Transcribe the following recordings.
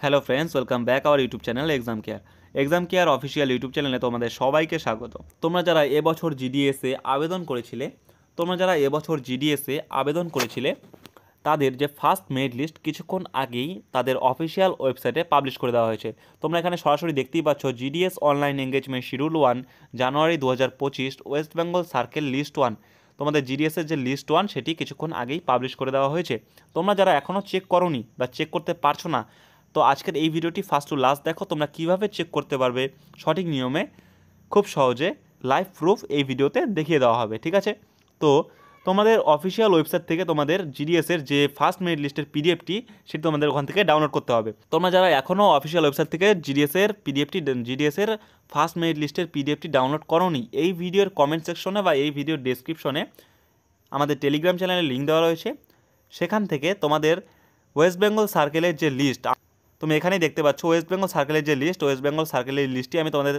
Hello friends, welcome back our YouTube channel exam care official YouTube চ্যানেলে তোমাদের সবাইকে স্বাগত। তোমরা যারা এবছর জিডিএসে আবেদন করেছিলে তাদের যে ফার্স্ট মেরিট লিস্ট কিছুক্ষণ আগেই তাদের অফিসিয়াল ওয়েবসাইটে পাবলিশ করে দেওয়া হয়েছে। তোমরা এখানে সরাসরি দেখতেই পাচ্ছ, জিডিএস অনলাইন এঙ্গেজমেন্ট শিডিউল 1 জানুয়ারি 2025 ওয়েস্ট বেঙ্গল সার্কেল লিস্ট 1। তোমাদের জিডিএসের যে লিস্ট 1 সেটি কিছুক্ষণ আগেই পাবলিশ করে দেওয়া হয়েছে। তোমরা যারা এখনও চেক করোনি বা চেক করতে পারছো না, তো আজকের এই ভিডিওটি ফার্স্ট টু লাস্ট দেখো, তোমরা কিভাবে চেক করতে পারবে সঠিক নিয়মে খুব সহজে লাইভ প্রুফ এই ভিডিওতে দেখিয়ে দেওয়া হবে। ঠিক আছে, তো তোমাদের অফিসিয়াল ওয়েবসাইট থেকে তোমাদের জিডিএসের যে ফার্স্ট মেরিট লিস্টের পিডিএফটি সেটি তোমাদের ওখান থেকে ডাউনলোড করতে হবে। তোমরা যারা এখনও অফিসিয়াল ওয়েবসাইট থেকে জিডিএসের ফার্স্ট মেরিট লিস্টের পিডিএফটি ডাউনলোড করোনি, এই ভিডিওর কমেন্ট সেকশনে বা এই ভিডিওর ডেসক্রিপশনে আমাদের টেলিগ্রাম চ্যানেলের লিঙ্ক দেওয়া রয়েছে। সেখান থেকে তোমাদের ওয়েস্ট বেঙ্গল সার্কেলের যে লিস্ট, তুমি এখানেই দেখতে পাচ্ছ ওয়েস্ট বেঙ্গল সার্কেলের যে লিস্ট, ওয়েস্ট বেঙ্গল সার্কেলের লিস্টটি আমি তোমাদের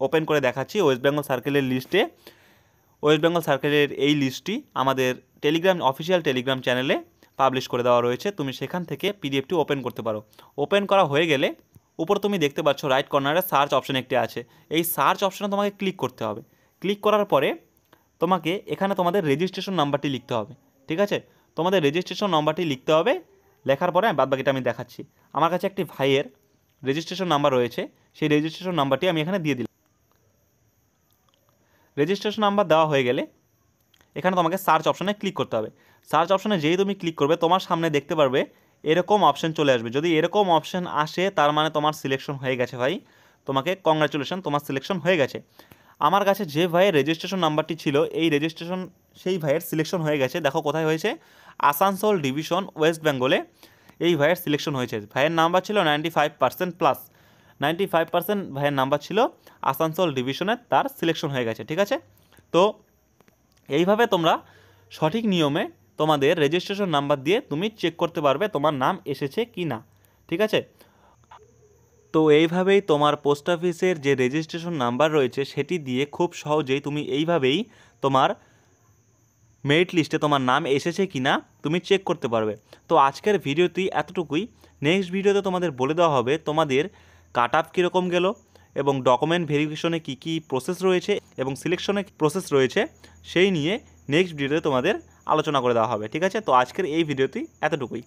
ওপেন করে দেখাচ্ছি। ওয়েস্ট বেঙ্গল সার্কেলের এই লিস্টটি আমাদের অফিসিয়াল টেলিগ্রাম চ্যানেলে পাবলিশ করে দেওয়া রয়েছে। তুমি সেখান থেকে পিডিএফটি ওপেন করতে পারো। ওপেন করা হয়ে গেলে উপর তুমি দেখতে পাচ্ছ রাইট কর্নারে সার্চ অপশন একটি আছে। এই সার্চ অপশনে তোমাকে ক্লিক করতে হবে। ক্লিক করার পরে তোমাকে এখানে তোমাদের রেজিস্ট্রেশন নাম্বারটি লিখতে হবে। ঠিক আছে, তোমাদের রেজিস্ট্রেশন নাম্বারটি লিখতে হবে। লেখার পরে বাদবাকিটা আমি দেখাচ্ছি। আমার কাছে একটি ভাইয়ের রেজিস্ট্রেশন নাম্বার রয়েছে, সেই রেজিস্ট্রেশন নাম্বারটি আমি এখানে দিয়ে দিলাম। রেজিস্ট্রেশন নাম্বার দেওয়া হয়ে গেলে এখানে তোমাকে সার্চ অপশনে ক্লিক করতে হবে। সার্চ অপশনে যেই তুমি ক্লিক করবে তোমার সামনে দেখতে পারবে এরকম অপশন চলে আসবে। যদি এরকম অপশন আসে তার মানে তোমার সিলেকশন হয়ে গেছে ভাই, তোমাকে কংগ্রাচুলেশন, তোমার সিলেকশন হয়ে গেছে। আমার কাছে যে ভাইয়ের রেজিস্ট্রেশন নাম্বারটি ছিল সেই ভাইয়ের সিলেকশন হয়ে গেছে। দেখো কোথায় হয়েছে, আসানসোল ডিভিশন ওয়েস্ট বেঙ্গলে এই ভাইয়ের সিলেকশন হয়েছে। ভাইয়ের নাম্বার ছিল 95% প্লাস, 95% ভাইয়ের নাম্বার ছিল, আসানসোল ডিভিশনে তার সিলেকশন হয়ে গেছে। ঠিক আছে, তো এইভাবে তোমরা সঠিক নিয়মে তোমাদের রেজিস্ট্রেশন নাম্বার দিয়ে তুমি চেক করতে পারবে তোমার নাম এসেছে কি না। ঠিক আছে, তো এইভাবেই তোমার পোস্ট অফিসের যে রেজিস্ট্রেশন নাম্বার রয়েছে সেটি দিয়ে খুব সহজেই তুমি এইভাবেই তোমার মেরিট লিস্টে তোমার নাম এসেছে কি না তুমি চেক করতে পারবে। তো আজকের ভিডিওটি এতটুকুই। নেক্সট ভিডিওতে তোমাদের বলে দেওয়া হবে তোমাদের কাট আপ কীরকম গেল এবং ডকুমেন্ট ভেরিফিকেশনে কী কী প্রসেস রয়েছে এবং সিলেকশনে প্রসেস রয়েছে, সেই নিয়ে নেক্সট ভিডিওতে তোমাদের আলোচনা করে দেওয়া হবে। ঠিক আছে, তো আজকের এই ভিডিওটি এতটুকুই।